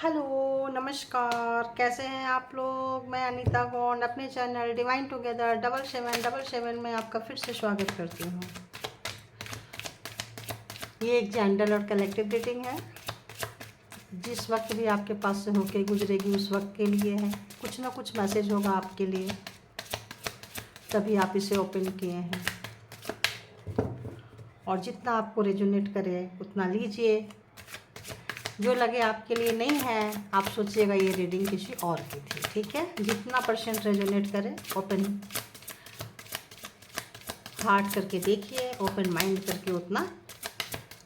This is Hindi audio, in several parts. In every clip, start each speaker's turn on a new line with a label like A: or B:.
A: हेलो, नमस्कार। कैसे हैं आप लोग? मैं अनीता गौंड अपने चैनल डिवाइन टुगेदर 7777 में आपका फिर से स्वागत करती हूँ। ये एक जनरल और कलेक्टिव रीडिंग है। जिस वक्त भी आपके पास से होके गुजरेगी उस वक्त के लिए है। कुछ ना कुछ मैसेज होगा आपके लिए, तभी आप इसे ओपन किए हैं। और जितना आपको रेजोनेट करे उतना लीजिए। जो लगे आपके लिए नहीं है, आप सोचिएगा ये रीडिंग किसी और की थी। ठीक है, जितना परसेंट रेजोनेट करे ओपन हार्ट करके देखिए, ओपन माइंड करके उतना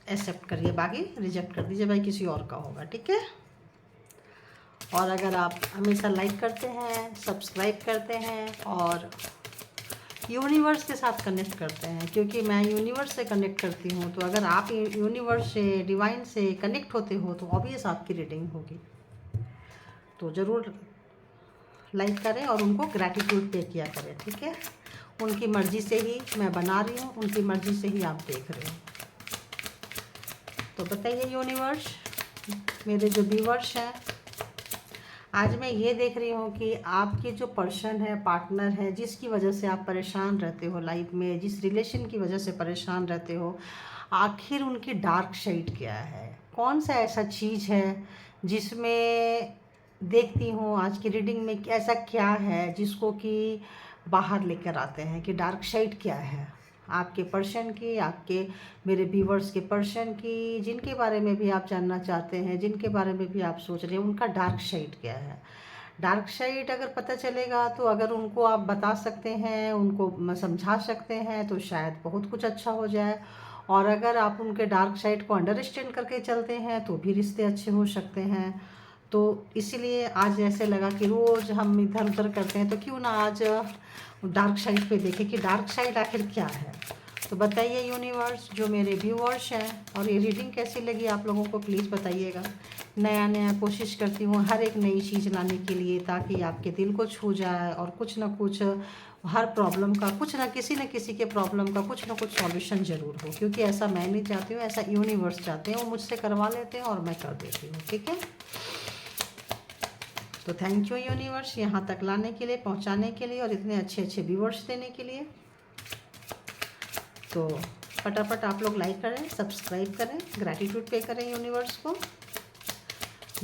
A: एक्सेप्ट करिए, बाकी रिजेक्ट कर दीजिए, भाई किसी और का होगा। ठीक है। और अगर आप हमेशा लाइक करते हैं, सब्सक्राइब करते हैं और यूनिवर्स के साथ कनेक्ट करते हैं, क्योंकि मैं यूनिवर्स से कनेक्ट करती हूँ, तो अगर आप यूनिवर्स से, डिवाइन से कनेक्ट होते हो तो ऑब्वियस आपकी रीडिंग होगी। तो ज़रूर लाइक करें और उनको ग्रैटिट्यूड पे किया करें। ठीक है। उनकी मर्ज़ी से ही मैं बना रही हूँ, उनकी मर्ज़ी से ही आप देख रहे हो। तो बताइए यूनिवर्स, मेरे जो व्यूअर्स हैं, आज मैं ये देख रही हूँ कि आपके जो पर्सन है, पार्टनर है, जिसकी वजह से आप परेशान रहते हो लाइफ में, जिस रिलेशन की वजह से परेशान रहते हो, आखिर उनकी डार्क साइड क्या है? कौन सा ऐसा चीज़ है जिसमें देखती हूँ आज की रीडिंग में कि ऐसा क्या है जिसको कि बाहर लेकर आते हैं कि डार्क साइड क्या है आपके पर्सन की, आपके मेरे व्यूवर्स के पर्सन की, जिनके बारे में भी आप जानना चाहते हैं, जिनके बारे में भी आप सोच रहे हैं, उनका डार्क साइड क्या है। डार्क साइड अगर पता चलेगा तो अगर उनको आप बता सकते हैं, उनको समझा सकते हैं, तो शायद बहुत कुछ अच्छा हो जाए। और अगर आप उनके डार्क साइड को अंडरस्टैंड करके चलते हैं तो भी रिश्ते अच्छे हो सकते हैं। तो इसीलिए आज ऐसे लगा कि रोज़ हम इधर उधर करते हैं, तो क्यों ना आज डार्क साइड पे देखें कि डार्क साइड आखिर क्या है। तो बताइए यूनिवर्स, जो मेरे व्यूअर्स हैं, और ये रीडिंग कैसी लगी आप लोगों को प्लीज़ बताइएगा। नया नया कोशिश करती हूँ हर एक नई चीज़ लाने के लिए, ताकि आपके दिल को छू जाए और कुछ ना कुछ, हर प्रॉब्लम का कुछ ना किसी के प्रॉब्लम का कुछ ना कुछ सॉल्यूशन ज़रूर हो, क्योंकि ऐसा मैं नहीं चाहती हूँ, ऐसा यूनिवर्स चाहते हैं। वो मुझसे करवा लेते हैं और मैं कर देती हूँ। ठीक है। तो थैंक यू यूनिवर्स, यहाँ तक लाने के लिए, पहुँचाने के लिए, और इतने अच्छे अच्छे व्यूअर्स देने के लिए। तो फटाफट आप लोग लाइक करें, सब्सक्राइब करें, ग्रैटिट्यूड पे करें यूनिवर्स को।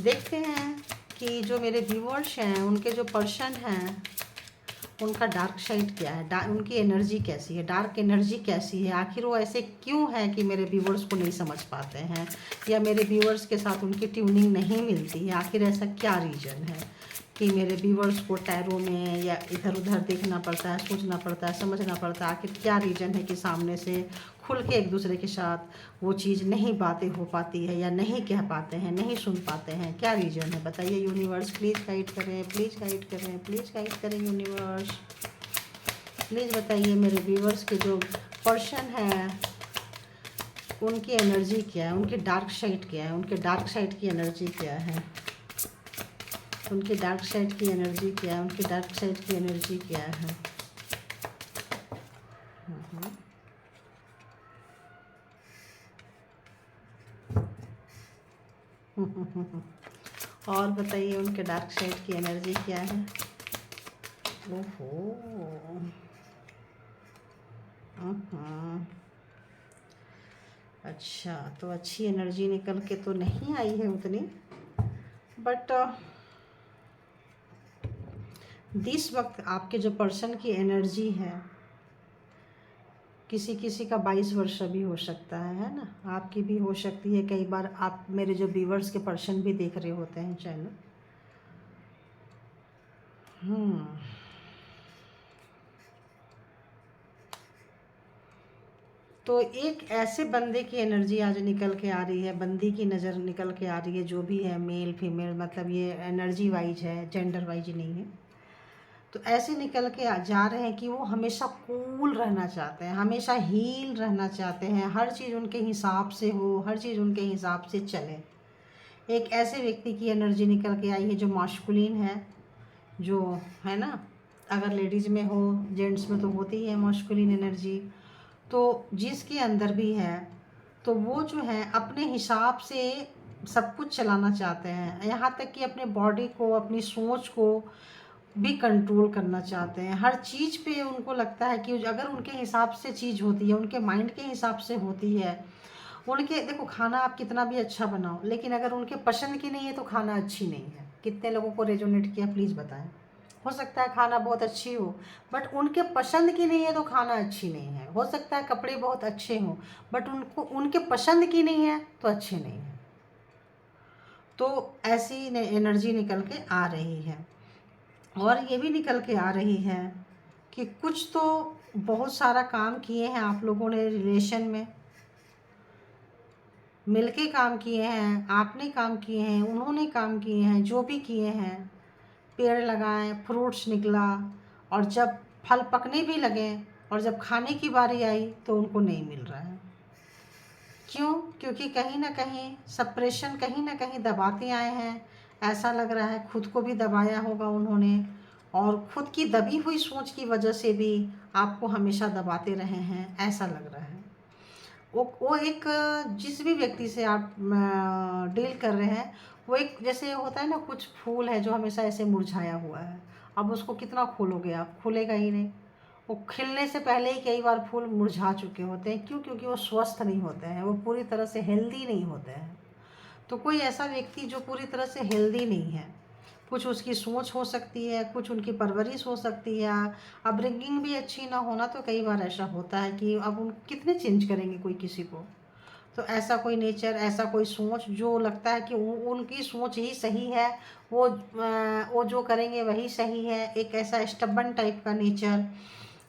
A: देखते हैं कि जो मेरे व्यूअर्स हैं, उनके जो पर्सन हैं, उनका डार्क साइड क्या है, उनकी एनर्जी कैसी है, डार्क एनर्जी कैसी है, आखिर वो ऐसे क्यों है कि मेरे व्यूअर्स को नहीं समझ पाते हैं, या मेरे व्यूअर्स के साथ उनकी ट्यूनिंग नहीं मिलती है। आखिर ऐसा क्या रीज़न है कि मेरे व्यूअर्स को टैरो में या इधर उधर देखना पड़ता है, सोचना पड़ता है, समझना पड़ता है। आखिर क्या रीज़न है कि सामने से खुल के एक दूसरे के साथ वो चीज़ नहीं बातें हो पाती है, या नहीं कह पाते हैं, नहीं सुन पाते हैं? क्या रीज़न है बताइए यूनिवर्स। प्लीज़ गाइड करें, प्लीज़ गाइड करें, प्लीज़ गाइड करें यूनिवर्स। प्लीज़ बताइए मेरे व्यूअर्स के जो पर्सन है, उनकी एनर्जी क्या है, उनकी डार्क साइड क्या है, उनके डार्क साइड की एनर्जी क्या है, उनकी डार्क साइड की एनर्जी क्या है, उनकी डार्क साइड की एनर्जी क्या है। और बताइए उनके डार्क साइड की एनर्जी क्या है। ओहो। अच्छा, तो अच्छी एनर्जी निकल के तो नहीं आई है उतनी, बट दिस वक्त आपके जो पर्सन की एनर्जी है, किसी किसी का 22 वर्ष भी हो सकता है ना, आपकी भी हो सकती है। कई बार आप मेरे जो व्यूवर्स के पर्सन भी देख रहे होते हैं चैनल। तो एक ऐसे बंदे की एनर्जी आज निकल के आ रही है, बंदी की नज़र निकल के आ रही है, जो भी है मेल फीमेल, मतलब ये एनर्जी वाइज है, जेंडर वाइज नहीं है। तो ऐसे निकल के जा रहे हैं कि वो हमेशा कूल रहना चाहते हैं, हमेशा हील रहना चाहते हैं, हर चीज़ उनके हिसाब से हो, हर चीज़ उनके हिसाब से चले। एक ऐसे व्यक्ति की एनर्जी निकल के आई है जो मास्कुलिन है, जो है ना, अगर लेडीज़ में हो, जेंट्स में तो होती ही है मास्कुलिन एनर्जी। तो जिसके अंदर भी है, तो वो जो है अपने हिसाब से सब कुछ चलाना चाहते हैं, यहाँ तक कि अपने बॉडी को, अपनी सोच को भी कंट्रोल करना चाहते हैं। हर चीज़ पे उनको लगता है कि अगर उनके हिसाब से चीज़ होती है, उनके माइंड के हिसाब से होती है, उनके देखो खाना आप कितना भी अच्छा बनाओ, लेकिन अगर उनके पसंद की नहीं है तो खाना अच्छी नहीं है। कितने लोगों को रेजोनेट किया प्लीज़ बताएं। हो सकता है खाना बहुत अच्छी हो बट उनके पसंद की नहीं है तो खाना अच्छी नहीं है। हो सकता है कपड़े बहुत अच्छे हों बट उनको उनके पसंद की नहीं है तो अच्छे नहीं है। तो ऐसी एनर्जी निकल के आ रही है। और ये भी निकल के आ रही है कि कुछ तो बहुत सारा काम किए हैं आप लोगों ने, रिलेशन में मिलके काम किए हैं, आपने काम किए हैं, उन्होंने काम किए हैं, जो भी किए हैं, पेड़ लगाए, फ्रूट्स निकला, और जब फल पकने भी लगे और जब खाने की बारी आई तो उनको नहीं मिल रहा है। क्यों? क्योंकि कहीं ना कहीं सप्रेशन कहीं ना कहीं दबाते आए हैं। ऐसा लग रहा है खुद को भी दबाया होगा उन्होंने, और खुद की दबी हुई सोच की वजह से भी आपको हमेशा दबाते रहे हैं, ऐसा लग रहा है। वो एक जिस भी व्यक्ति से आप डील कर रहे हैं, वो एक जैसे होता है ना, कुछ फूल है जो हमेशा ऐसे मुरझाया हुआ है। अब उसको कितना खोलोगे आप, खुलेगा ही नहीं। वो खिलने से पहले ही कई बार फूल मुरझा चुके होते हैं। क्यों? क्योंकि वो स्वस्थ नहीं होते हैं, वो पूरी तरह से हेल्दी नहीं होते हैं। तो कोई ऐसा व्यक्ति जो पूरी तरह से हेल्दी नहीं है, कुछ उसकी सोच हो सकती है, कुछ उनकी परवरिश हो सकती है, अपब्रिंगिंग भी अच्छी ना होना, तो कई बार ऐसा होता है कि अब उन कितने चेंज करेंगे कोई किसी को। तो ऐसा कोई नेचर, ऐसा कोई सोच जो लगता है कि उनकी सोच ही सही है, वो जो करेंगे वही सही है, एक ऐसा स्टबन टाइप का नेचर।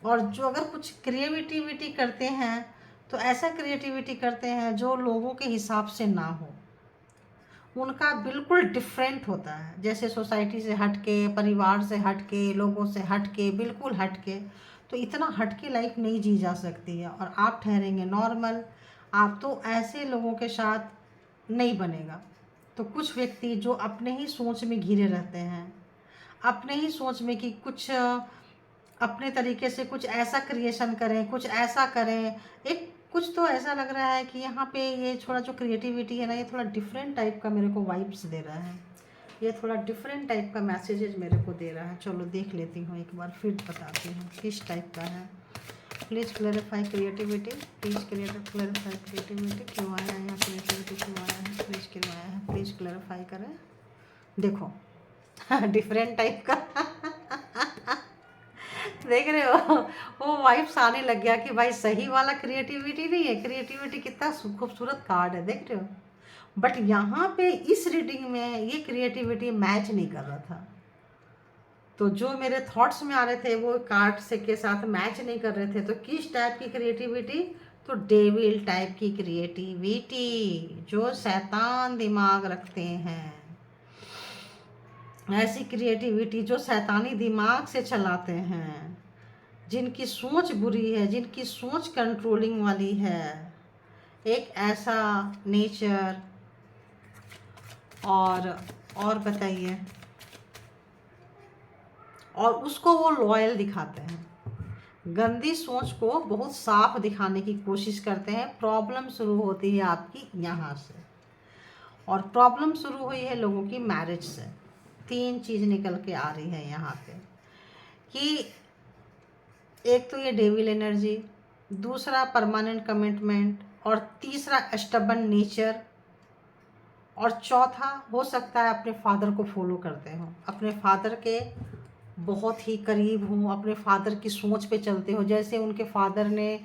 A: और जो अगर कुछ क्रिएटिविटी करते हैं तो ऐसा क्रिएटिविटी करते हैं जो लोगों के हिसाब से ना हो, उनका बिल्कुल डिफरेंट होता है। जैसे सोसाइटी से हट के, परिवार से हट के, लोगों से हट के, बिल्कुल हट के। तो इतना हट के लाइफ नहीं जी जा सकती है और आप ठहरेंगे नॉर्मल, आप तो ऐसे लोगों के साथ नहीं बनेगा। तो कुछ व्यक्ति जो अपने ही सोच में घिरे रहते हैं, अपने ही सोच में कि कुछ अपने तरीके से कुछ ऐसा क्रिएशन करें, कुछ ऐसा करें, एक कुछ तो ऐसा लग रहा है कि यहाँ पे ये थोड़ा जो क्रिएटिविटी है ना, ये थोड़ा डिफरेंट टाइप का मेरे को वाइब्स दे रहा है, ये थोड़ा डिफरेंट टाइप का मैसेजेस मेरे को दे रहा है। चलो देख लेती हूँ एक बार, फिर बताती हूँ किस टाइप का है। Please clarify creativity, please clarify creativity, क्यों आया है यहाँ, क्रिएटिविटी क्यों आया है, प्लीज़ क्यों आया है, प्लीज़ क्लैरिफाई करें। देखो डिफरेंट टाइप का देख रहे हो, वो वाइब्स आने लग गया कि भाई सही वाला क्रिएटिविटी नहीं है। क्रिएटिविटी कितना खूबसूरत कार्ड है, देख रहे हो। बट यहाँ पे इस रीडिंग में ये क्रिएटिविटी मैच नहीं कर रहा था। तो जो मेरे थॉट्स में आ रहे थे वो कार्ड से के साथ मैच नहीं कर रहे थे। तो किस टाइप की क्रिएटिविटी? तो डेविल टाइप की क्रिएटिविटी, जो शैतान दिमाग रखते हैं, ऐसी क्रिएटिविटी जो शैतानी दिमाग से चलाते हैं, जिनकी सोच बुरी है, जिनकी सोच कंट्रोलिंग वाली है, एक ऐसा नेचर। और बताइए, और उसको वो लॉयल दिखाते हैं, गंदी सोच को बहुत साफ दिखाने की कोशिश करते हैं। प्रॉब्लम शुरू होती है आपकी यहाँ से, और प्रॉब्लम शुरू हुई है लोगों की मैरिज से। तीन चीज़ निकल के आ रही है यहाँ पे कि एक तो ये डेविल एनर्जी, दूसरा परमानेंट कमिटमेंट, और तीसरा स्टबन नेचर, और चौथा हो सकता है अपने फादर को फॉलो करते हो, अपने फादर के बहुत ही करीब हो, अपने फादर की सोच पे चलते हो। जैसे उनके फादर ने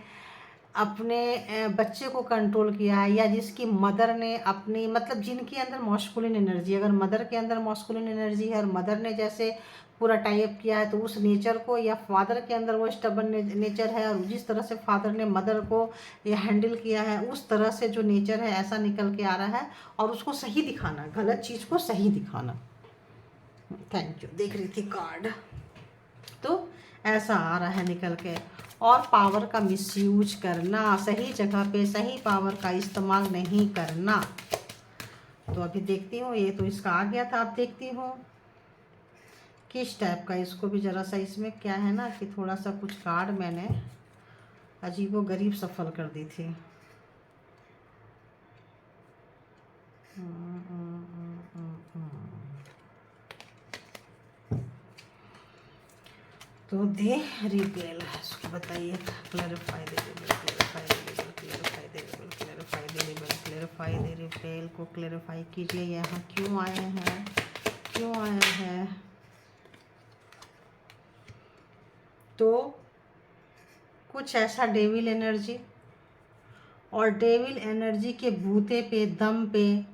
A: अपने बच्चे को कंट्रोल किया है, या जिसकी मदर ने अपनी, मतलब जिनके अंदर मॉस्कुलिन एनर्जी, अगर मदर के अंदर मॉस्कुलिन एनर्जी है और मदर ने जैसे पूरा टाइप किया है तो उस नेचर को, या फादर के अंदर वो स्टबन नेचर है और जिस तरह से फादर ने मदर को ये हैंडल किया है उस तरह से जो नेचर है ऐसा निकल के आ रहा है। और उसको सही दिखाना, गलत चीज़ को सही दिखाना। थैंक यू, देख रही थी कार्ड, तो ऐसा आ रहा है निकल के। और पावर का मिसयूज करना, सही जगह पे सही पावर का इस्तेमाल नहीं करना। तो अभी देखती हूँ, ये तो इसका आ गया था, अब देखती हूँ किस टाइप का। इसको भी ज़रा सा, इसमें क्या है ना कि थोड़ा सा कुछ कार्ड मैंने अजीबो गरीब सफल कर दी थी।
B: तो दे रिपेल उसको बताइए, clarify they repel, clarify they repel, clarify they repel, clarify they repel, clarify they repel को क्लैरिफाई कीजिए। यहाँ क्यों आए हैं, क्यों आए हैं? तो कुछ ऐसा डेविल एनर्जी, और डेविल एनर्जी के बूते पे, दम पे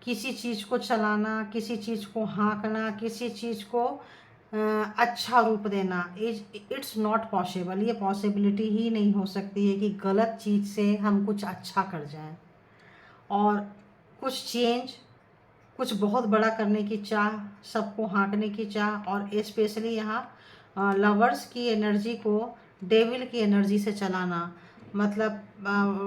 B: किसी चीज़ को चलाना, किसी चीज़ को हाँकना, किसी चीज़ को अच्छा रूप देना, इट्स नॉट पॉसिबल। ये पॉसिबिलिटी ही नहीं हो सकती है कि गलत चीज़ से हम कुछ अच्छा कर जाएं। और कुछ चेंज, कुछ बहुत बड़ा करने की चाह, सबको हाँकने की चाह, और स्पेशली यहाँ लवर्स की एनर्जी को डेविल की एनर्जी से चलाना, मतलब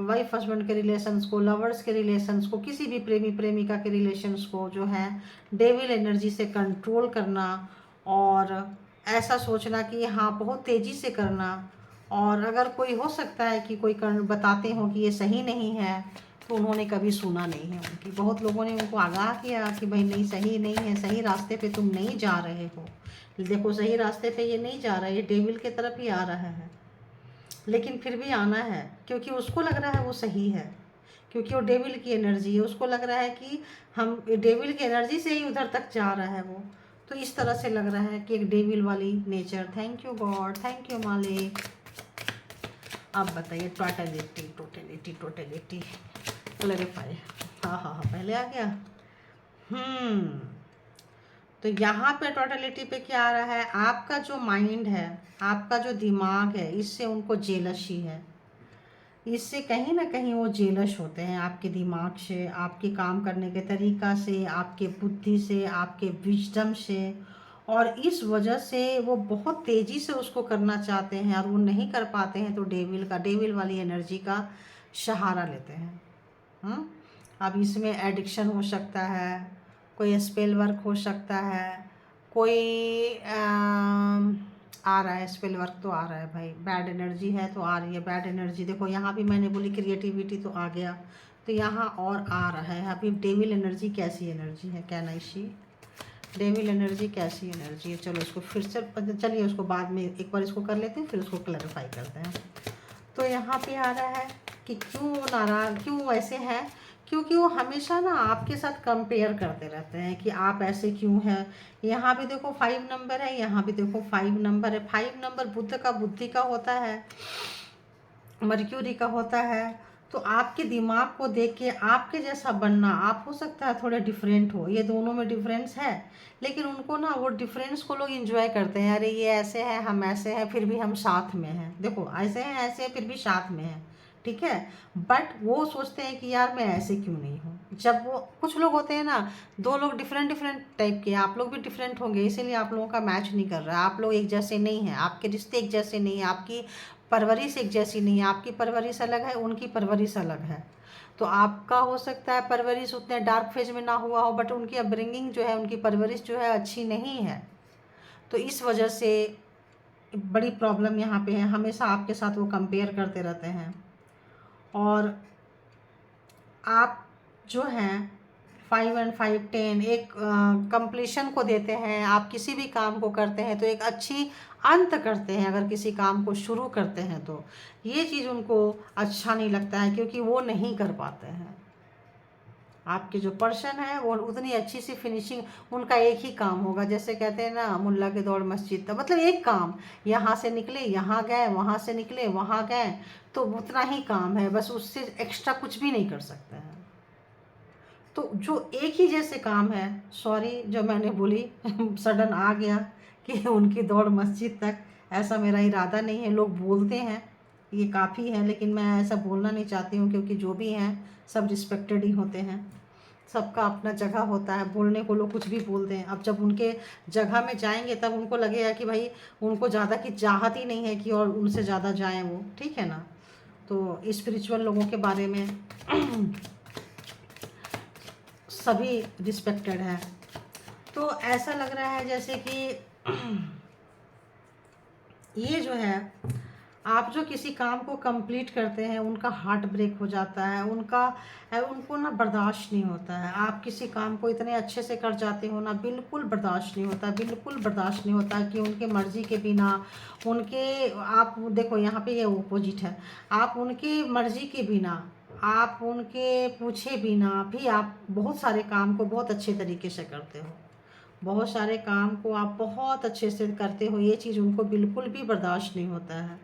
B: वाइफ हस्बैंड के रिलेशंस को, लवर्स के रिलेशंस को, किसी भी प्रेमी प्रेमिका के रिलेशंस को जो है डेविल एनर्जी से कंट्रोल करना, और ऐसा सोचना कि हाँ बहुत तेज़ी से करना। और अगर कोई हो सकता है कि कोई बताते हो कि ये सही नहीं है, तो उन्होंने कभी सुना नहीं है उनकी। बहुत लोगों ने उनको आगाह किया कि भाई नहीं, सही नहीं है, सही रास्ते पे तुम नहीं जा रहे हो, देखो सही रास्ते पे ये नहीं जा रहा है, ये डेविल की तरफ ही आ रहा है। लेकिन फिर भी आना है, क्योंकि उसको लग रहा है वो सही है, क्योंकि वो डेविल की एनर्जी है, उसको लग रहा है कि हम डेविल की एनर्जी से ही उधर तक जा रहा है वो। तो इस तरह से लग रहा है कि एक डेविल वाली nature. Thank you God, thank you मालिक। अब बताइए टोटलिटी, टोटलिटी, टोटलिटी क्लैरिफाई। हाँ हाँ हाँ, पहले आ गया। तो यहाँ पे टोटलिटी पे क्या आ रहा है, आपका जो माइंड है, आपका जो दिमाग है, इससे उनको जेलसी है। इससे कहीं ना कहीं वो जेलस होते हैं आपके दिमाग से, आपके काम करने के तरीका से, आपके बुद्धि से, आपके विजडम से। और इस वजह से वो बहुत तेज़ी से उसको करना चाहते हैं, और वो नहीं कर पाते हैं, तो डेविल वाली एनर्जी का सहारा लेते हैं। अब इसमें एडिक्शन हो सकता है, कोई स्पेल वर्क हो सकता है, कोई आ रहा है स्पेल वर्क, तो आ रहा है भाई, बैड एनर्जी है तो आ रही है बैड एनर्जी। देखो यहाँ भी मैंने बोली क्रिएटिविटी तो आ गया, तो यहाँ और आ रहा है। अभी डेविल एनर्जी कैसी एनर्जी है, क्या नाइशी डेविल एनर्जी कैसी एनर्जी है? चलो इसको फिर से, चलिए उसको बाद में एक बार इसको कर लेते हैं, फिर उसको क्लैरिफाई करते हैं। तो यहाँ पे आ रहा है कि क्यों नाराज, क्यों वैसे हैं, क्योंकि वो हमेशा ना आपके साथ कंपेयर करते रहते हैं कि आप ऐसे क्यों हैं। यहाँ भी देखो 5 नंबर है, यहाँ भी देखो 5 नंबर है। 5 नंबर बुद्धि का होता है, मर्क्यूरी का होता है। तो आपके दिमाग को देख के आपके जैसा बनना, आप हो सकता है थोड़े डिफरेंट हो, ये दोनों में डिफरेंस है, लेकिन उनको ना वो डिफरेंस को लोग एंजॉय करते हैं। अरे ये ऐसे है, हम ऐसे हैं, फिर भी हम साथ में हैं। देखो ऐसे हैं, ऐसे हैं, फिर भी साथ में हैं, ठीक है। बट वो सोचते हैं कि यार मैं ऐसे क्यों नहीं हूँ। जब वो कुछ लोग होते हैं ना, दो लोग डिफरेंट डिफरेंट टाइप के, आप लोग भी डिफरेंट होंगे, इसीलिए आप लोगों का मैच नहीं कर रहा है। आप लोग एक जैसे नहीं हैं, आपके रिश्ते एक जैसे नहीं हैं, आपकी परवरिश एक जैसी नहीं है। आपकी परवरिश अलग है, उनकी परवरिश अलग है। तो आपका हो सकता है परवरिश उतने डार्क फेज में ना हुआ हो, बट उनकी अपब्रिंगिंग जो है, उनकी परवरिश जो है अच्छी नहीं है। तो इस वजह से बड़ी प्रॉब्लम यहाँ पे है। हमेशा आपके साथ वो कंपेयर करते रहते हैं, और आप जो हैं 5 एंड 5 10 एक कंप्लीशन को देते हैं। आप किसी भी काम को करते हैं तो एक अच्छी अंत करते हैं। अगर किसी काम को शुरू करते हैं तो ये चीज़ उनको अच्छा नहीं लगता है, क्योंकि वो नहीं कर पाते हैं। आपके जो पर्सन है वो उतनी अच्छी सी फिनिशिंग, उनका एक ही काम होगा, जैसे कहते हैं ना मुल्ला के दौड़ मस्जिद तक, मतलब एक काम, यहाँ से निकले यहाँ गए, वहाँ से निकले वहाँ गए, तो उतना ही काम है, बस उससे एक्स्ट्रा कुछ भी नहीं कर सकते हैं। तो जो एक ही जैसे काम है, सॉरी जो मैंने बोली सडन आ गया कि उनकी दौड़ मस्जिद तक, ऐसा मेरा इरादा नहीं है। लोग बोलते हैं ये काफ़ी है, लेकिन मैं ऐसा बोलना नहीं चाहती हूँ, क्योंकि जो भी हैं सब रिस्पेक्टेड ही होते हैं, सबका अपना जगह होता है। बोलने को लोग कुछ भी बोलते हैं, अब जब उनके जगह में जाएंगे तब उनको लगेगा कि भाई उनको ज़्यादा की चाहत ही नहीं है कि और उनसे ज़्यादा जाएं वो, ठीक है ना। तो स्पिरिचुअल लोगों के बारे में सभी रिस्पेक्टेड है। तो ऐसा लग रहा है जैसे कि ये जो है आप जो किसी काम को कंप्लीट करते हैं उनका हार्ट ब्रेक हो जाता है, उनको ना बर्दाश्त नहीं होता है। आप किसी काम को इतने अच्छे से कर जाते हो ना, बिल्कुल बर्दाश्त नहीं होता, बिल्कुल बर्दाश्त नहीं होता कि उनके मर्ज़ी के बिना उनके, आप देखो यहाँ पे ये अपोजिट है, आप उनकी मर्ज़ी के बिना, आप उनके पूछे बिना भी आप बहुत सारे काम को बहुत अच्छे तरीके से करते हो, बहुत सारे काम को आप बहुत अच्छे से करते हो। ये चीज़ उनको बिल्कुल भी बर्दाश्त नहीं होता है,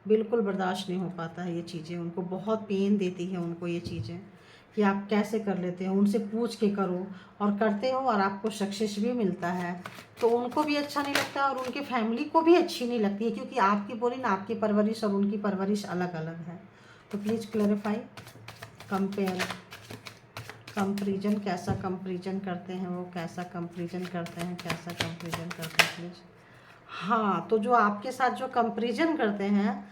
B: बिल्कुल बर्दाश्त नहीं हो पाता है ये चीज़ें, उनको बहुत पेन देती है उनको ये चीज़ें कि आप कैसे कर लेते हो। उनसे पूछ के करो और करते हो और आपको सक्सेस भी मिलता है, तो उनको भी अच्छा नहीं लगता और उनके फैमिली को भी अच्छी नहीं लगती है, क्योंकि आपकी बोली ना, आपकी परवरिश और उनकी परवरिश अलग अलग है। तो प्लीज़ क्लैरिफाई, कंपेयर, कंपैरिजन, कैसा कंपैरिजन करते हैं वो, कैसा कंपैरिजन करते हैं, कैसा कंपैरिजन करते हैं प्लीज़। हाँ, तो जो आपके साथ जो कंपैरिजन करते हैं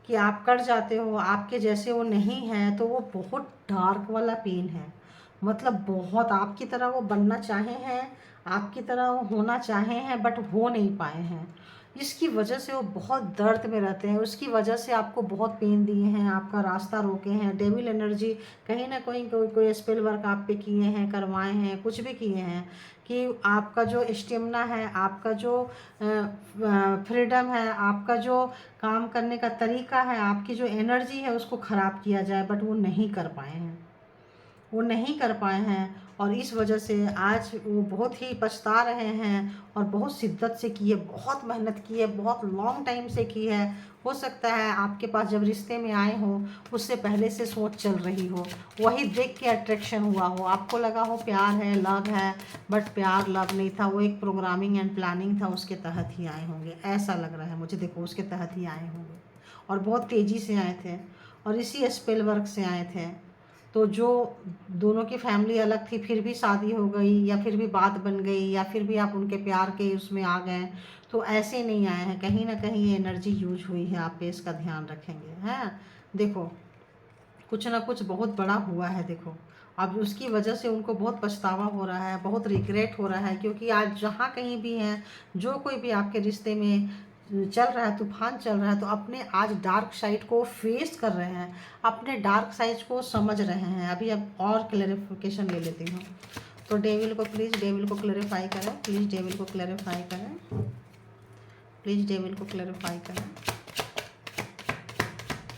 B: कि आप कर जाते हो, आपके जैसे वो नहीं है, तो वो बहुत डार्क वाला पेन है। मतलब बहुत आपकी तरह वो बनना चाहे हैं, आपकी तरह वो होना चाहे हैं, बट हो नहीं पाए हैं। इसकी वजह से वो बहुत दर्द में रहते हैं, उसकी वजह से आपको बहुत पेन दिए हैं, आपका रास्ता रोके हैं। डेविल एनर्जी कहीं ना कहीं कोई स्पेल वर्क आप पे किए हैं, करवाए हैं, कुछ भी किए हैं कि आपका जो स्टेमिना है, आपका जो फ्रीडम है, आपका जो काम करने का तरीका है, आपकी जो एनर्जी है, उसको ख़राब किया जाए, बट वो नहीं कर पाए हैं, वो नहीं कर पाए हैं। और इस वजह से आज वो बहुत ही पछता रहे हैं और बहुत शिद्दत से की है, बहुत मेहनत की है, बहुत लॉन्ग टाइम से की है। हो सकता है आपके पास जब रिश्ते में आए हो उससे पहले से सोच चल रही हो, वही देख के अट्रैक्शन हुआ हो, आपको लगा हो प्यार है, लव है, बट प्यार लव नहीं था, वो एक प्रोग्रामिंग एंड प्लानिंग था, उसके तहत ही आए होंगे, ऐसा लग रहा है मुझे। देखो, उसके तहत ही आए होंगे और बहुत तेज़ी से आए थे और इसी स्पेल वर्क से आए थे। तो जो दोनों की फैमिली अलग थी, फिर भी शादी हो गई, या फिर भी बात बन गई, या फिर भी आप उनके प्यार के उसमें आ गए, तो ऐसे नहीं आए हैं। कहीं ना कहीं ये एनर्जी यूज हुई है आप पे, इसका ध्यान रखेंगे हैं। देखो, कुछ ना कुछ बहुत बड़ा हुआ है। देखो, अब उसकी वजह से उनको बहुत पछतावा हो रहा है, बहुत रिग्रेट हो रहा है, क्योंकि आज जहाँ कहीं भी हैं, जो कोई भी आपके रिश्ते में चल रहा है, तूफान चल रहा है, तो अपने आज डार्क साइड को फेस कर रहे हैं, अपने डार्क साइड को समझ रहे हैं। अभी अब और क्लैरिफिकेशन ले लेती हूँ। तो डेविल को प्लीज़, डेविल को क्लैरिफाई करें, प्लीज़ डेविल को क्लैरिफाई करें, प्लीज़ डेविल को क्लैरिफाई करें,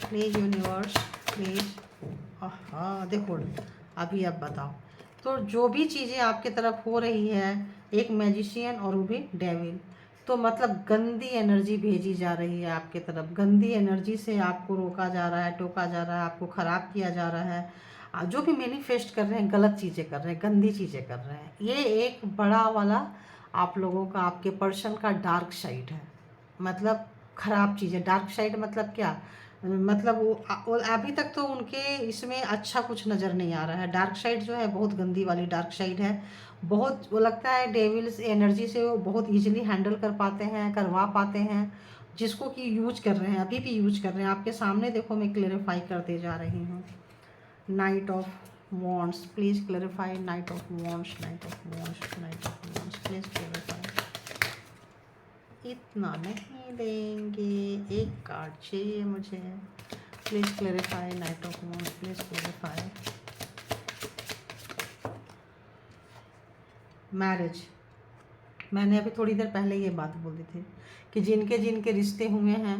B: प्लीज़ यूनिवर्स, प्लीज़। हाँ देखो, अभी अब बताओ, तो जो भी चीज़ें आपके तरफ हो रही है, एक मैजिशियन और वो भी डेविल, तो मतलब गंदी एनर्जी भेजी जा रही है आपके तरफ, गंदी एनर्जी से आपको रोका जा रहा है, टोका जा रहा है, आपको ख़राब किया जा रहा है। जो भी मैनिफेस्ट कर रहे हैं, गलत चीज़ें कर रहे हैं, गंदी चीज़ें कर रहे हैं। ये एक बड़ा वाला आप लोगों का, आपके पर्सन का डार्क साइड है, मतलब ख़राब चीज़ें। डार्क साइड मतलब क्या, मतलब वो अभी तक तो उनके इसमें अच्छा कुछ नज़र नहीं आ रहा है। डार्क साइड जो है बहुत गंदी वाली डार्क साइड है, बहुत वो लगता है डेविल्स एनर्जी से वो बहुत इजीली हैंडल कर पाते हैं, करवा पाते हैं, जिसको कि यूज कर रहे हैं, अभी भी यूज कर रहे हैं। आपके सामने देखो, मैं क्लेरिफाई करते जा रही हूँ। Night of wands, please clarify, night of wands, night of wands, night of wands, please clarify. इतना नहीं देंगे, एक कार्ड चाहिए मुझे, please clarify, night of wands, please clarify. Marriage, मैंने अभी थोड़ी देर पहले ये बात बोली थी कि जिनके जिनके रिश्ते हुए हैं,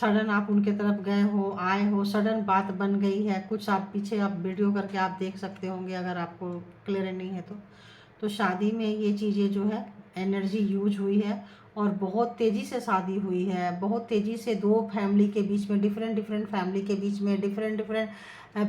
B: सडन आप उनके तरफ गए हो, आए हो, सडन बात बन गई है। कुछ आप पीछे आप वीडियो करके आप देख सकते होंगे, अगर आपको क्लियर नहीं है तो शादी में ये चीज़ें जो है एनर्जी यूज हुई है और बहुत तेज़ी से शादी हुई है, बहुत तेज़ी से दो फैमिली के बीच में, डिफरेंट डिफरेंट फैमिली के बीच में, डिफरेंट डिफरेंट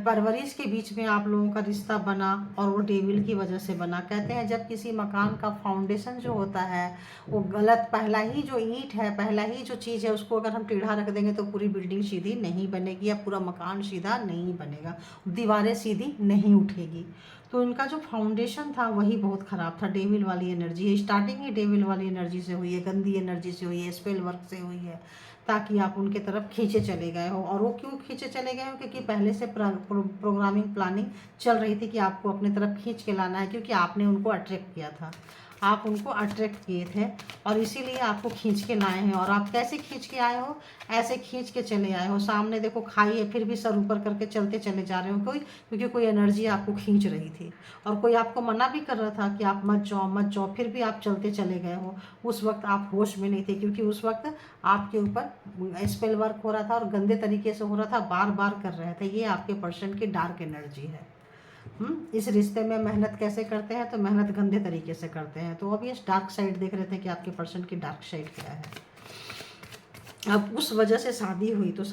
B: परवरिश के बीच में आप लोगों का रिश्ता बना, और वो डेविल की वजह से बना। कहते हैं जब किसी मकान का फाउंडेशन जो होता है वो गलत, पहला ही जो ईंट है, पहला ही जो चीज़ है, उसको अगर हम टेढ़ा रख देंगे तो पूरी बिल्डिंग सीधी नहीं बनेगी, या पूरा मकान सीधा नहीं बनेगा, दीवारें सीधी नहीं उठेगी। तो इनका जो फाउंडेशन था वही बहुत ख़राब था। डेविल वाली एनर्जी है, स्टार्टिंग ही डेविल वाली एनर्जी से हुई है, गंदी एनर्जी से हुई है, स्पेल वर्क से हुई है, ताकि आप उनके तरफ खींचे चले गए हो। और वो क्यों खींचे चले गए हो, क्योंकि पहले से प्रोग्रामिंग प्लानिंग चल रही थी कि आपको अपने तरफ खींच के लाना है, क्योंकि आपने उनको अट्रैक्ट किया था, आप उनको अट्रैक्ट किए थे और इसीलिए आपको खींच के लाए हैं। और आप कैसे खींच के आए हो, ऐसे खींच के चले आए हो। सामने देखो खाई है, फिर भी सर ऊपर करके चलते चले जा रहे हो क्योंकि कोई एनर्जी आपको खींच रही थी और कोई आपको मना भी कर रहा था कि आप मत जाओ मत जाओ, फिर भी आप चलते चले गए हो। उस वक्त आप होश में नहीं थे क्योंकि उस वक्त आपके ऊपर स्पेल वर्क हो रहा था और गंदे तरीके से हो रहा था, बार बार कर रहे थे। ये आपके पर्सन की डार्क एनर्जी है। इस रिश्ते में मेहनत कैसे करते हैं, तो मेहनत गंदे तरीके से करते हैं। तो अब ये डार्क साइड देख रहे थे कि आपके पर्सन की डार्क साइड क्या है। अब उस वजह से शादी हुई तो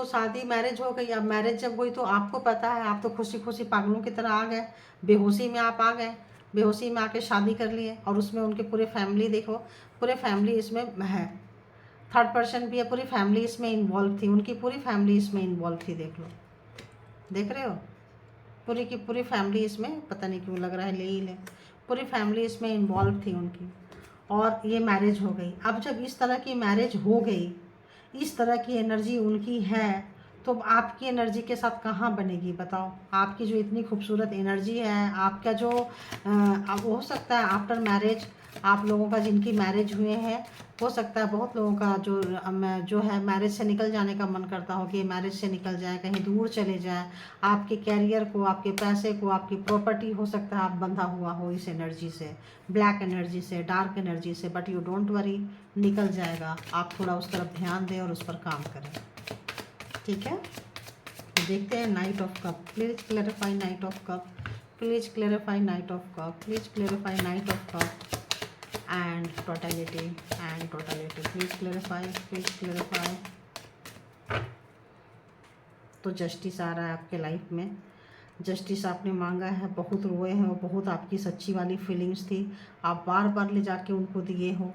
B: शादी मैरिज हो गई। अब मैरिज जब हुई तो आपको पता है, आप तो खुशी खुशी पागलों की तरह आ गए, बेहोशी में आप आ गए, बेहोशी में आके शादी कर लिए। और उसमें उनके पूरे फैमिली देखो, पूरे फैमिली इसमें है, थर्ड पर्सन भी है, पूरी फैमिली इसमें इन्वॉल्व थी, उनकी पूरी फैमिली इसमें इन्वॉल्व थी। देख लो, देख रहे हो, पूरी की पूरी फैमिली इसमें, पता नहीं क्यों लग रहा है ले ही ले, पूरी फैमिली इसमें इन्वॉल्व थी उनकी। और ये मैरिज हो गई। अब जब इस तरह की मैरिज हो गई, इस तरह की एनर्जी उनकी है, तो आपकी एनर्जी के साथ कहाँ बनेगी बताओ। आपकी जो इतनी खूबसूरत एनर्जी है, आपका जो अब हो सकता है आफ्टर मैरिज आप लोगों का, जिनकी मैरिज हुए हैं, हो सकता है बहुत लोगों का जो है मैरिज से निकल जाने का मन करता हो कि मैरिज से निकल जाए, कहीं दूर चले जाए। आपके कैरियर को, आपके पैसे को, आपकी प्रॉपर्टी, हो सकता है आप बंधा हुआ हो इस एनर्जी से, ब्लैक एनर्जी से, डार्क एनर्जी से। बट यू डोंट वरी, निकल जाएगा। आप थोड़ा उस तरफ ध्यान दें और उस पर काम करें, ठीक है। तो देखते हैं night of cup. Please clarify night of cup, please clarify night of cup, please clarify night of cup and totality, please clarify, please clarify। तो जस्टिस आ रहा है आपके लाइफ में। जस्टिस आपने मांगा है, बहुत रोए हैं और बहुत आपकी सच्ची वाली फीलिंग्स थी, आप बार बार ले जाके उनको दिए हो।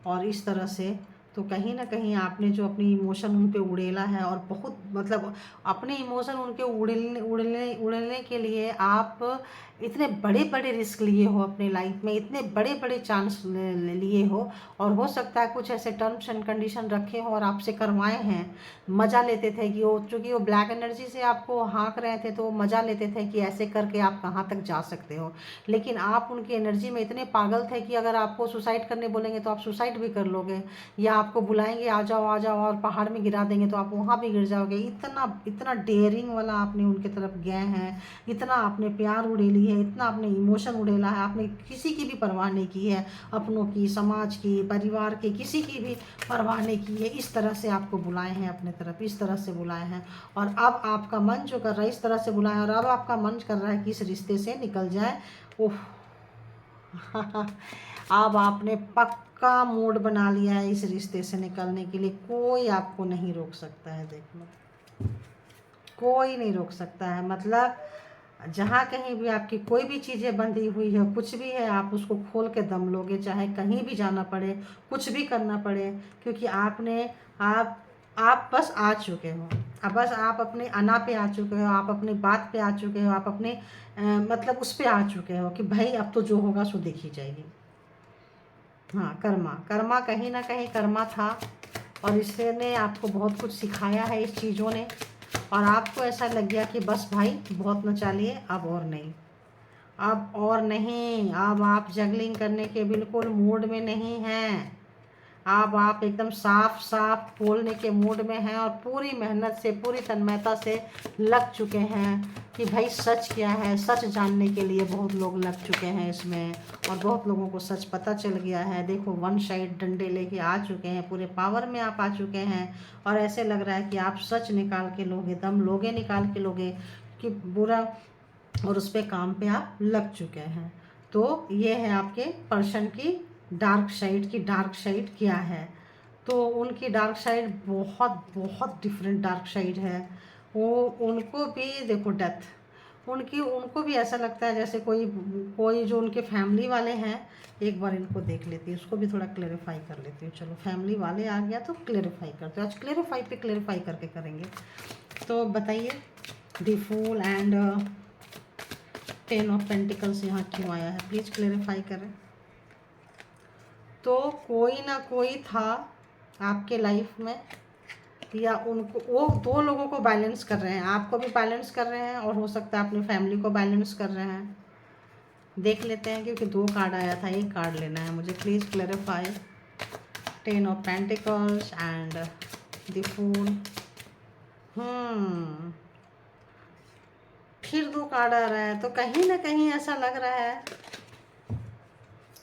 B: और इस तरह से तो कहीं ना कहीं आपने जो अपनी इमोशन उन पे उड़ेला है, और बहुत मतलब अपने इमोशन उनके उड़ेलने के लिए आप इतने बड़े बड़े रिस्क लिए हो अपने लाइफ में, इतने बड़े बड़े चांस लिए हो। और हो सकता है कुछ ऐसे टर्म्स एंड कंडीशन रखे हो और आपसे करवाए हैं। मज़ा लेते थे कि वो, चूँकि वो ब्लैक एनर्जी से आपको हाँक रहे थे, तो वो मज़ा लेते थे कि ऐसे करके आप कहाँ तक जा सकते हो। लेकिन आप उनकी एनर्जी में इतने पागल थे कि अगर आपको सुसाइड करने बोलेंगे तो आप सुसाइड भी कर लोगे, या आपको बुलाएंगे आ जाओ और पहाड़ में गिरा देंगे तो आप वहाँ भी गिर जाओगे। इतना इतना डेयरिंग वाला आपने उनके तरफ गए हैं, इतना आपने प्यार उड़ेली है, इतना आपने इमोशन उड़ेला है, आपने किसी की भी परवाह नहीं की है, अपनों की, समाज की, परिवार की, किसी की भी परवाह नहीं की है। इस तरह से आपको बुलाए हैं अपने तरफ, इस तरह से बुलाए हैं। और अब आपका मन जो कर रहा है, इस तरह से बुलाए, और अब आपका मन कर रहा है कि इस रिश्ते से निकल जाए। ओह अब आपने पक्का मूड बना लिया है इस रिश्ते से निकलने के लिए। कोई आपको नहीं रोक सकता है, देख लो, कोई नहीं रोक सकता है। मतलब जहाँ कहीं भी आपकी कोई भी चीज़ें बंधी हुई है, कुछ भी है, आप उसको खोल के दम लोगे, चाहे कहीं भी जाना पड़े, कुछ भी करना पड़े, क्योंकि आप बस आ चुके हो। अब बस आप अपने अना पे आ चुके हो, आप अपनी बात पे आ चुके हो, आप अपने मतलब उस पे आ चुके हो कि भाई अब तो जो होगा सो देखी जाएगी। हाँ, कर्मा कहीं ना कहीं कर्मा था, और इसने आपको बहुत कुछ सिखाया है इस चीज़ों ने। और आपको ऐसा लग गया कि बस भाई बहुत न चलिए, अब और नहीं, अब और नहीं, अब आप जगलिंग करने के बिल्कुल मूड में नहीं हैं। अब आप एकदम साफ बोलने के मूड में हैं, और पूरी मेहनत से, पूरी तन्मयता से लग चुके हैं कि भाई सच क्या है। सच जानने के लिए बहुत लोग लग चुके हैं इसमें, और बहुत लोगों को सच पता चल गया है। देखो, वन साइड डंडे लेके आ चुके हैं, पूरे पावर में आप आ चुके हैं, और ऐसे लग रहा है कि आप सच निकाल के लोगे, दम लोगे, निकाल के लोगे कि बुरा, और उस पर काम पे आप लग चुके हैं। तो ये है आपके पर्सन की डार्क साइड क्या है। तो उनकी डार्क साइड बहुत बहुत डिफरेंट डार्क साइड है। वो उनको भी देखो डेथ, उनको भी ऐसा लगता है जैसे कोई जो उनके फैमिली वाले हैं। एक बार इनको देख लेती हूँ, उसको भी थोड़ा क्लेरिफाई कर लेती हूँ। चलो, फैमिली वाले आ गया तो क्लेरिफाई करते हैं। आज क्लेरिफाई करके करेंगे। तो बताइए, the fool and 10 of pentacles यहाँ क्यों आया है, प्लीज़ क्लेरिफाई करें। तो कोई ना कोई था आपके लाइफ में, या उनको, वो दो लोगों को बैलेंस कर रहे हैं, आपको भी बैलेंस कर रहे हैं, और हो सकता है अपनी फैमिली को बैलेंस कर रहे हैं। देख लेते हैं, क्योंकि 2 कार्ड आया था, एक कार्ड लेना है मुझे। Please clarify 10 of pentacles and the fool. फिर 2 कार्ड आ रहा है, तो कहीं ना कहीं ऐसा लग रहा है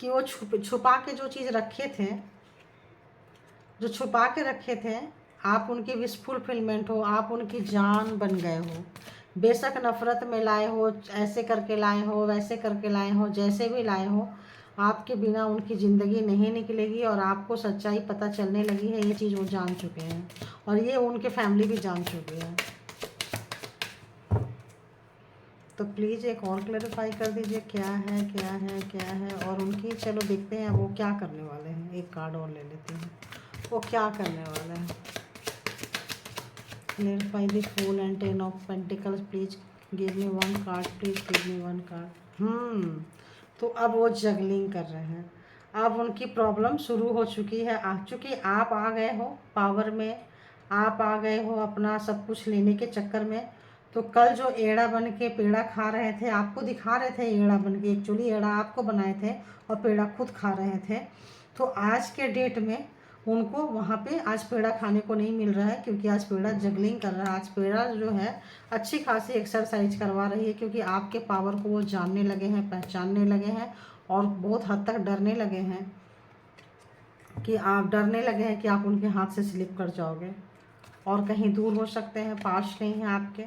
B: कि वो छुपा के जो चीज़ रखे थे, जो छुपा के रखे थे, आप उनकी विश फुलफिलमेंट हो, आप उनकी जान बन गए हो। बेशक नफ़रत में लाए हो, ऐसे करके लाए हो, वैसे करके लाए हो, जैसे भी लाए हो, आपके बिना उनकी ज़िंदगी नहीं निकलेगी। और आपको सच्चाई पता चलने लगी है, ये चीज़ वो जान चुके हैं और ये उनके फैमिली भी जान चुकी है। तो प्लीज़ एक और क्लैरिफाई कर दीजिए, क्या है क्या है क्या है। और उनकी, चलो देखते हैं वो क्या करने वाले हैं। एक कार्ड और ले लेते हैं, वो क्या करने वाले हैं। Clarify the fool and 10 of pentacles. Please give me 1 card, please give me 1 card. तो अब वो जगलिंग कर रहे हैं, अब उनकी प्रॉब्लम शुरू हो चुकी है। चूँकि आप आ गए हो पावर में, आप आ गए हो अपना सब कुछ लेने के चक्कर में। तो कल जो एड़ा बन के पेड़ा खा रहे थे, आपको दिखा रहे थे एड़ा बन के, एक्चुअली एड़ा आपको बनाए थे और पेड़ा खुद खा रहे थे। तो आज के डेट में उनको वहाँ पे आज पेड़ा खाने को नहीं मिल रहा है, क्योंकि आज पेड़ा जगलिंग कर रहा है। आज पेड़ा जो है अच्छी खासी एक्सरसाइज करवा रही है, क्योंकि आपके पावर को वो जानने लगे हैं, पहचानने लगे हैं और बहुत हद तक डरने लगे हैं, कि आप डरने लगे हैं कि आप उनके हाथ से स्लिप कर जाओगे और कहीं दूर हो सकते हैं, पास नहीं है आपके।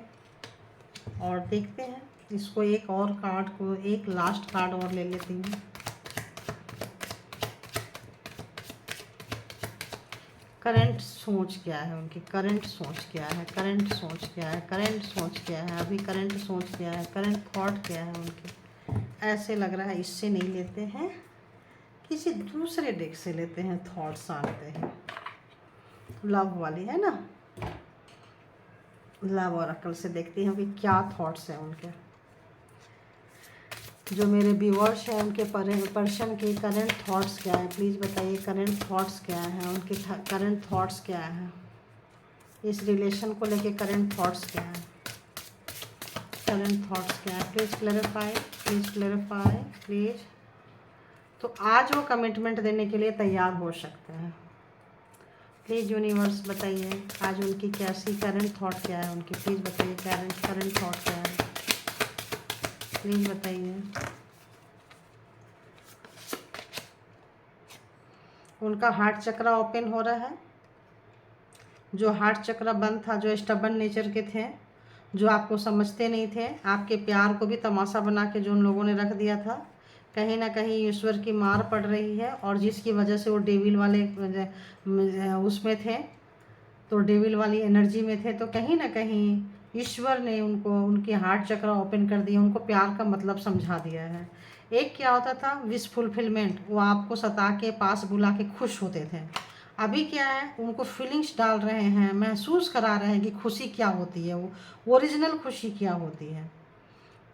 B: और देखते हैं इसको, एक और कार्ड को, एक लास्ट कार्ड और ले लेती हूँ। करंट सोच क्या है उनकी, करंट सोच क्या है, करंट सोच क्या है, करंट सोच क्या है, अभी करंट सोच क्या है, करंट थॉट क्या है उनके। ऐसे लग रहा है इससे नहीं लेते हैं, किसी दूसरे डेक से लेते हैं, थॉट्स आते हैं। लव वाली है ना, लव और अकल से देखती हैं कि क्या थॉट्स हैं उनके। जो मेरे व्यूअर्स हैं उनके पर्सन के करंट थॉट्स क्या है, प्लीज़ बताइए। करंट थॉट्स क्या है उनके, करंट थॉट्स क्या है इस रिलेशन को लेके, करंट थॉट्स क्या है, करंट थॉट्स क्या है। Please clarify, please clarify, please. तो आज वो कमिटमेंट देने के लिए तैयार हो सकते हैं। प्लीज़ यूनिवर्स बताइए आज उनकी कैसी करंट थॉट क्या है उनकी, प्लीज़ बताइए। करंट थॉट क्या है, प्लीज़ बताइए। उनका हार्ट चक्रा ओपन हो रहा है। जो हार्ट चक्रा बंद था, जो स्टबन नेचर के थे, जो आपको समझते नहीं थे, आपके प्यार को भी तमाशा बना के जो उन लोगों ने रख दिया था, कहीं ना कहीं ईश्वर की मार पड़ रही है। और जिसकी वजह से वो डेविल वाले उसमें थे, तो डेविल वाली एनर्जी में थे, तो कहीं ना कहीं ईश्वर ने उनको, उनके हार्ट चक्रा ओपन कर दिया, उनको प्यार का मतलब समझा दिया है। एक क्या होता था, विश फुलफिलमेंट, वो आपको सता के पास बुला के खुश होते थे। अभी क्या है, उनको फीलिंग्स डाल रहे हैं, महसूस करा रहे हैं कि खुशी क्या होती है, वो ओरिजिनल खुशी क्या होती है।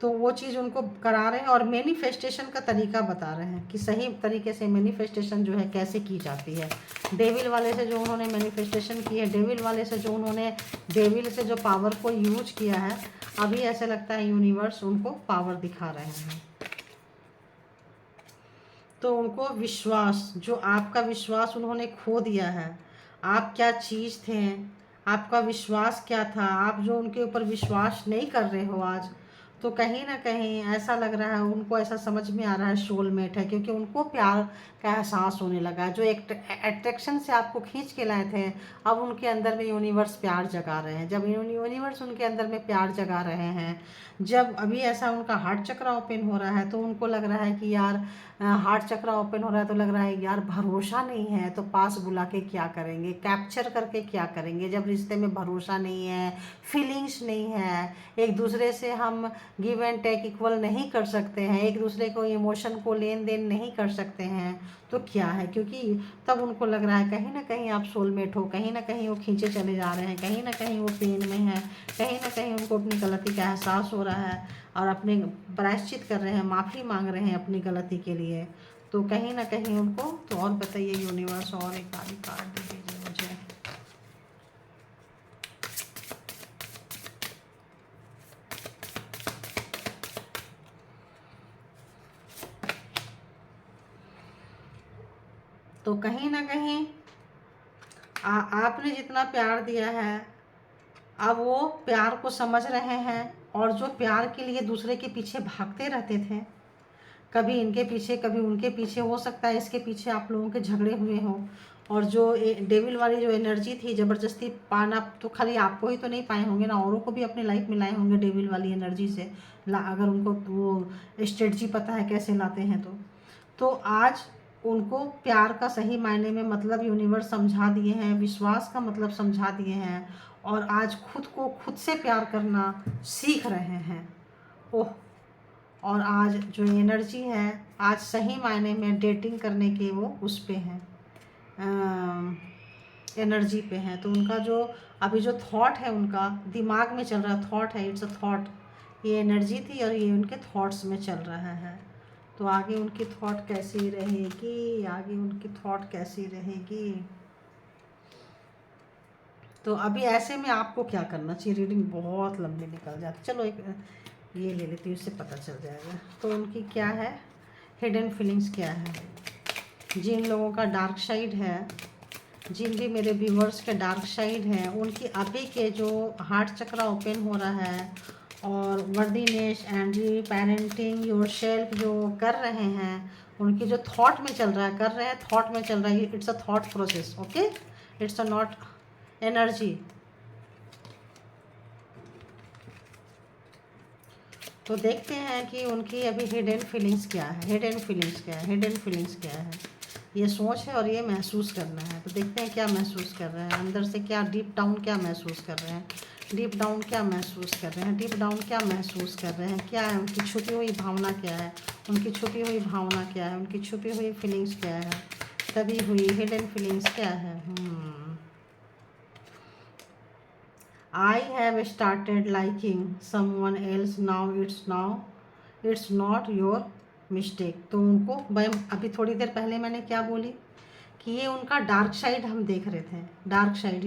B: तो वो चीज़ उनको करा रहे हैं और मैनिफेस्टेशन का तरीका बता रहे हैं कि सही तरीके से मैनिफेस्टेशन जो है कैसे की जाती है। डेविल वाले से जो उन्होंने मैनिफेस्टेशन की है, डेविल वाले से जो उन्होंने, डेविल से जो पावर को यूज किया है, अभी ऐसे लगता है यूनिवर्स उनको पावर दिखा रहे हैं। तो उनको विश्वास, जो आपका विश्वास उन्होंने खो दिया है, आप क्या चीज़ थे, आपका विश्वास क्या था, आप जो उनके ऊपर विश्वास नहीं कर रहे हो आज, तो कहीं ना कहीं ऐसा लग रहा है उनको, ऐसा समझ में आ रहा है सोलमेट है, क्योंकि उनको प्यार का एहसास होने लगा है। जो एक अट्रैक्शन से आपको खींच के लाए थे, अब उनके अंदर में यूनिवर्स प्यार जगा रहे हैं। जब यूनिवर्स उनके अंदर में प्यार जगा रहे हैं, जब अभी ऐसा उनका हार्ट चक्र ओपन हो रहा है, तो उनको लग रहा है कि यार हार्ट चक्र ओपन हो रहा है, तो लग रहा है यार भरोसा नहीं है तो पास बुला के क्या करेंगे, कैप्चर करके क्या करेंगे। जब रिश्ते में भरोसा नहीं है, फीलिंग्स नहीं है, एक दूसरे से हम गिव एंड टेक इक्वल नहीं कर सकते हैं, एक दूसरे को इमोशन को लेन देन नहीं कर सकते हैं, तो क्या है। क्योंकि तब उनको लग रहा है कहीं ना कहीं आप सोलमेट हो, कहीं ना कहीं वो खींचे चले जा रहे हैं, कहीं ना कहीं वो पेन में है, कहीं ना कहीं उनको अपनी गलती का एहसास हो रहा है और अपने प्रायश्चित कर रहे हैं, माफ़ी मांग रहे हैं अपनी गलती के लिए। तो कहीं ना कहीं उनको, तो और बताइए यूनिवर्स, और एक आधी कार्ड दे दीजिए मुझे। तो कहीं ना कहीं आपने जितना प्यार दिया है, अब वो प्यार को समझ रहे हैं। और जो प्यार के लिए दूसरे के पीछे भागते रहते थे, कभी इनके पीछे कभी उनके पीछे, हो सकता है इसके पीछे आप लोगों के झगड़े हुए हों, और जो डेविल वाली जो एनर्जी थी ज़बरदस्ती पाना, तो खाली आपको ही तो नहीं पाए होंगे ना, औरों को भी अपनी लाइफ में लाए होंगे डेविल वाली एनर्जी से, अगर उनको वो स्ट्रेटजी पता है कैसे लाते हैं तो आज उनको प्यार का सही मायने में मतलब यूनिवर्स समझा दिए हैं, विश्वास का मतलब समझा दिए हैं, और आज खुद को खुद से प्यार करना सीख रहे हैं। ओह, और आज जो एनर्जी है, आज सही मायने में डेटिंग करने के वो उस पे हैं, एनर्जी पे हैं। तो उनका जो अभी जो थॉट है, उनका दिमाग में चल रहा थॉट है, इट्स अ थॉट, ये एनर्जी थी और ये उनके थॉट्स में चल रहा है। तो आगे उनकी थॉट कैसी रहेगी, आगे उनकी थॉट कैसी रहेगी। तो अभी ऐसे में आपको क्या करना चाहिए, रीडिंग बहुत लंबी निकल जाती, चलो एक ये ले लेती हूँ, इससे पता चल जाएगा। तो उनकी क्या है, हिडन फीलिंग्स क्या है, जिन लोगों का डार्क साइड है, जिन भी मेरे व्यूवर्स के डार्क साइड है, उनकी अभी के जो हार्ट चक्रा ओपन हो रहा है, और वर्दीनेस एंड पेरेंटिंग योरसेल्फ जो कर रहे हैं, उनकी जो थॉट में चल रहा है, कर रहे हैं थॉट में चल रहा है, it's a thought process, okay, it's a not energy. तो देखते हैं कि उनकी अभी हिडन फीलिंग्स क्या है, हिडन फीलिंग्स क्या है, हिडन फीलिंग्स क्या है। ये सोच है और ये महसूस करना है। तो देखते हैं क्या महसूस कर रहे हैं, अंदर से क्या, डीप डाउन क्या महसूस कर रहे हैं, डीप डाउन क्या महसूस कर रहे हैं, डीप डाउन क्या महसूस कर रहे हैं, क्या है उनकी छुपी हुई भावना, क्या है उनकी छुपी हुई भावना, क्या है उनकी छुपी हुई फीलिंग्स, क्या है तभी हुई हिडन फीलिंग्स क्या है। I have started liking someone else now. It's not your mistake. तो उनको अभी थोड़ी देर पहले मैंने क्या बोली कि ये उनका डार्क साइड हम देख रहे थे, डार्क साइड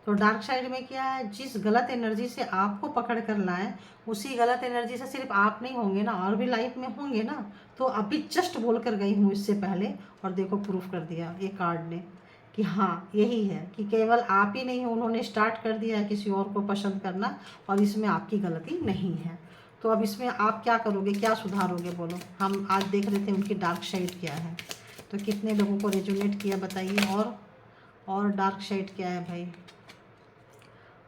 B: तो डार्क साइड में क्या है, जिस गलत एनर्जी से आपको पकड़ कर लाए, उसी गलत एनर्जी से सिर्फ आप नहीं होंगे ना, और भी लाइफ में होंगे ना। तो अभी जस्ट बोल कर गई हूँ इससे पहले, और देखो प्रूफ कर दिया ये कार्ड ने कि हाँ यही है, कि केवल आप ही नहीं, उन्होंने स्टार्ट कर दिया है किसी और को पसंद करना, और इसमें आपकी गलती नहीं है। तो अब इसमें आप क्या करोगे, क्या सुधारोगे, बोलो। हम आज देख रहे थे उनकी डार्क साइड क्या है, तो कितने लोगों को रेजोनेट किया बताइए। और डार्क साइड क्या है भाई,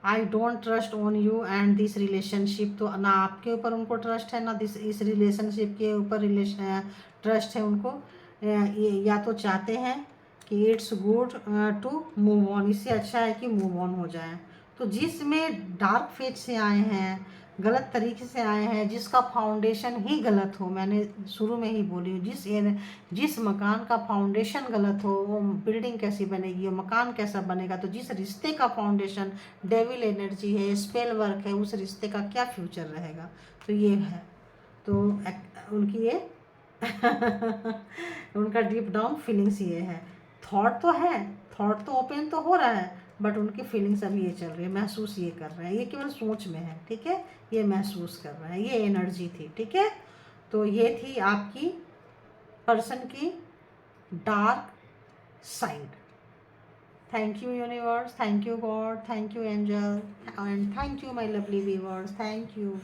B: I don't trust on you and this relationship. तो ना आपके ऊपर उनको ट्रस्ट है, ना इस रिलेशनशिप के ऊपर ट्रस्ट है उनको। या तो चाहते हैं कि it's good to move on, इससे अच्छा है कि मूव ऑन हो जाए। तो जिसमें डार्क फेज से आए हैं, गलत तरीके से आए हैं, जिसका फाउंडेशन ही गलत हो, मैंने शुरू में ही बोली हूँ, जिस मकान का फाउंडेशन गलत हो, वो बिल्डिंग कैसी बनेगी, वो मकान कैसा बनेगा। तो जिस रिश्ते का फाउंडेशन डेविल एनर्जी है, स्पेल वर्क है, उस रिश्ते का क्या फ्यूचर रहेगा। तो ये है, तो उनकी ये उनका डीप डाउन फीलिंग्स ये है। थॉट तो है, थॉट तो ओपन तो हो रहा है, बट उनकी फीलिंग्स अभी ये चल रही है, महसूस ये कर रहे हैं, ये केवल सोच में है, ठीक है, ये महसूस कर रहे हैं, ये एनर्जी थी, ठीक है। तो ये थी आपकी पर्सन की dark side. Thank you universe, thank you God, thank you angel, and thank you my lovely viewers, thank you.